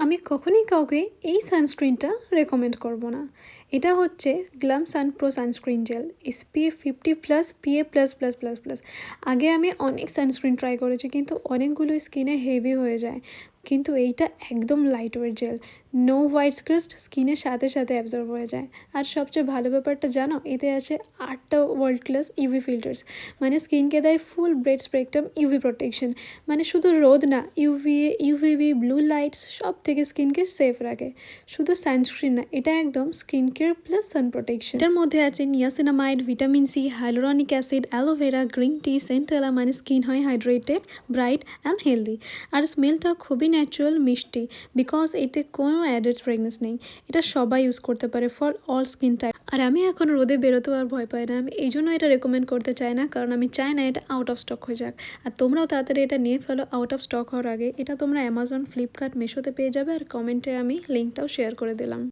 আমি কখনোই কাউকে এই সানস্ক্রিনটা রেকমেন্ড করব না। এটা হচ্ছে glam sun pro sunscreen gel SPF 50+ PA++++। আগে আমি অনেক সানস্ক্রিন ট্রাই করেছি, কিন্তু অনেকগুলো স্কিনে হেভি হয়ে যায়, কিন্তু এইটা একদম light weight gel, no white crust, স্কিনের সাথে সাথে অ্যাবজর্ব হয়ে যায়। আর সবচেয়ে ভালো ব্যাপারটা জানো, এতে আছে 8টা ওয়ার্ল্ড ক্লাস ইউভি ফিল্টার্স, মানে স্কিনকে দেয় ফুল ব্রেড স্পেকট্রাম ইউভি প্রোটেকশন। মানে শুধু রোদ না, ইউভিএ, ইউভিবি, ব্লু লাইটস সব থেকে স্কিনকে সেফ রাখে। শুধু সানস্ক্রিন না, এটা একদম skin care plus sun protection. এটার মধ্যে আছে niacinamide, vitamin C, hyaluronic acid, aloe vera, green tea, centella, মানে স্কিন হয় হাইড্রেটেড, ব্রাইট অ্যান্ড হেলদি। আর স্মেলটা খুবই ন্যাচারাল, মিষ্টি, বিকজ এতে কোনো অ্যাডেড ফ্রেগনেন্স নেই। এটা সবাই ইউজ করতে পারে ফর অল স্কিন টাইপ। আর আমি এখন রোদে বেরোতেও আর ভয় পাই না। আমি এই জন্য এটা রেকমেন্ড করতে চাই না, কারণ আমি চাই না এটা আউট অফ স্টক হয়ে যাক। আর তোমরাও তাড়াতাড়ি এটা নিয়ে ফেলো আউট অফ স্টক হওয়ার আগে। এটা তোমরা অ্যামাজন, ফ্লিপকার্ট, মিশোতে পেয়ে যাবে। আর কমেন্টে আমি লিঙ্কটাও শেয়ার করে দিলাম।